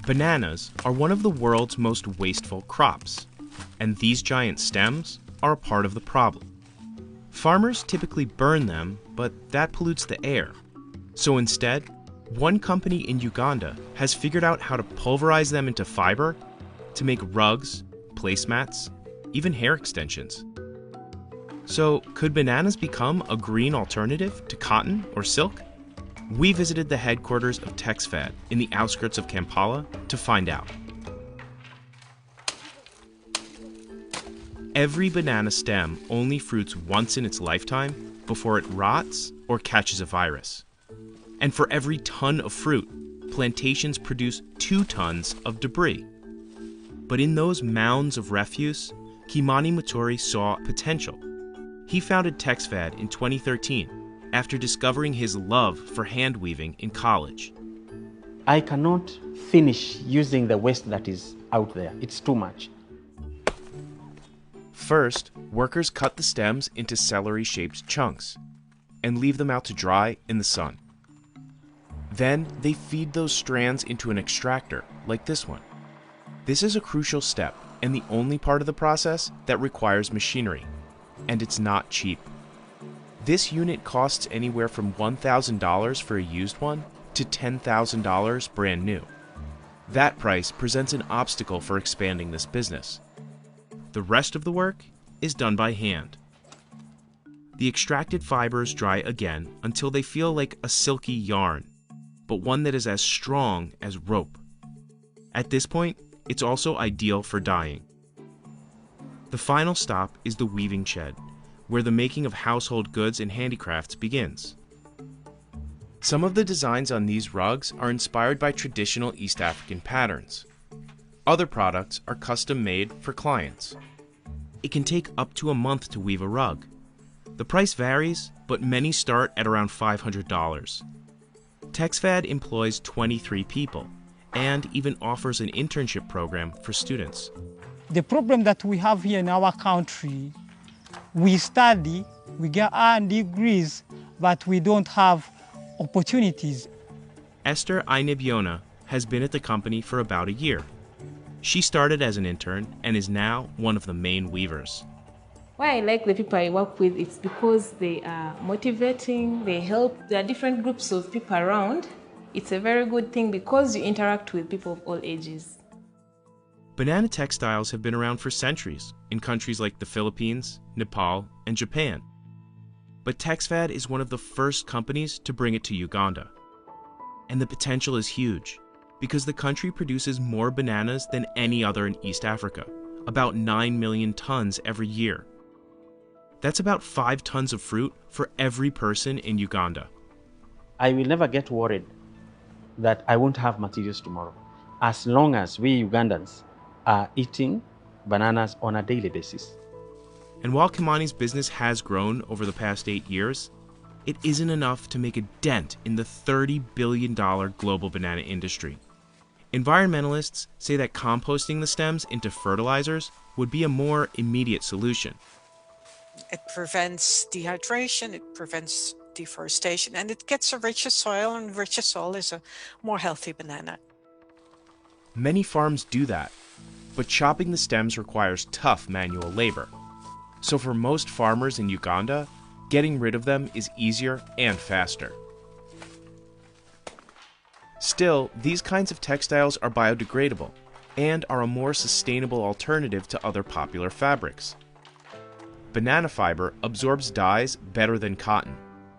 Bananas are one of the world's most wasteful crops, and these giant stems are a part of the problem. Farmers typically burn them, but that pollutes the air. So instead, one company in Uganda has figured out how to pulverize them into fiber to make rugs, placemats, even hair extensions. So, could bananas become a green alternative to cotton or silk? We visited the headquarters of Texfad in the outskirts of Kampala to find out. Every banana stem only fruits once in its lifetime before it rots or catches a virus. And for every ton of fruit, plantations produce 2 tons of debris. But in those mounds of refuse, Kimani Muturi saw potential. He founded Texfad in 2013 after discovering his love for hand weaving in college. I cannot finish using the waste that is out there. It's too much. First, workers cut the stems into celery-shaped chunks and leave them out to dry in the sun. Then they feed those strands into an extractor, like this one. This is a crucial step and the only part of the process that requires machinery, and it's not cheap. This unit costs anywhere from $1,000 for a used one to $10,000 brand new. That price presents an obstacle for expanding this business. The rest of the work is done by hand. The extracted fibers dry again until they feel like a silky yarn, but one that is as strong as rope. At this point, it's also ideal for dyeing. The final stop is the weaving shed, where the making of household goods and handicrafts begins. Some of the designs on these rugs are inspired by traditional East African patterns. Other products are custom made for clients. It can take up to a month to weave a rug. The price varies, but many start at around $500. Texfad employs 23 people and even offers an internship program for students. The problem that we have here in our country, we study, we get our degrees, but we don't have opportunities. Esther Ainebiona has been at the company for about a year. She started as an intern and is now one of the main weavers. Why I like the people I work with, it's because they are motivating, they help. There are different groups of people around. It's a very good thing because you interact with people of all ages. Banana textiles have been around for centuries in countries like the Philippines, Nepal, and Japan. But Texfad is one of the first companies to bring it to Uganda. And the potential is huge, because the country produces more bananas than any other in East Africa, about 9 million tons every year. That's about 5 tons of fruit for every person in Uganda. I will never get worried that I won't have materials tomorrow, as long as we Ugandans are eating bananas on a daily basis. And while Kimani's business has grown over the past 8 years, it isn't enough to make a dent in the $30 billion global banana industry. Environmentalists say that composting the stems into fertilizers would be a more immediate solution. It prevents dehydration, it prevents deforestation, and it gets a richer soil, and richer soil is a more healthy banana. Many farms do that, but chopping the stems requires tough manual labor. So for most farmers in Uganda, getting rid of them is easier and faster. Still, these kinds of textiles are biodegradable and are a more sustainable alternative to other popular fabrics. Banana fiber absorbs dyes better than cotton,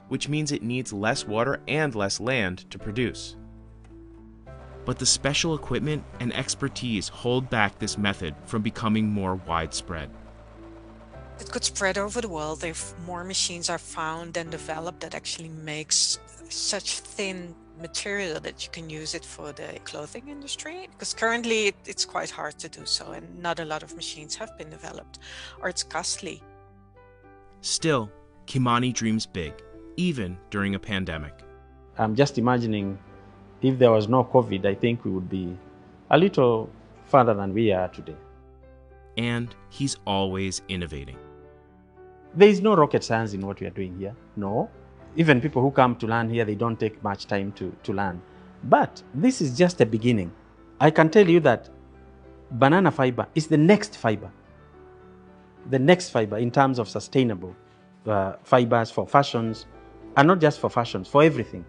which means it needs less water and less land to produce. But the special equipment and expertise hold back this method from becoming more widespread. It could spread over the world if more machines are found and developed that actually makes such thin material that you can use it for the clothing industry. Because currently it's quite hard to do so, and not a lot of machines have been developed, or it's costly. Still, Kimani dreams big, even during a pandemic. I'm just imagining if there was no COVID, I think we would be a little further than we are today. And he's always innovating. There is no rocket science in what we are doing here. No. Even people who come to learn here, they don't take much time to learn. But this is just a beginning. I can tell you that banana fiber is the next fiber in terms of sustainable fibers for fashions, and not just for fashions, for everything.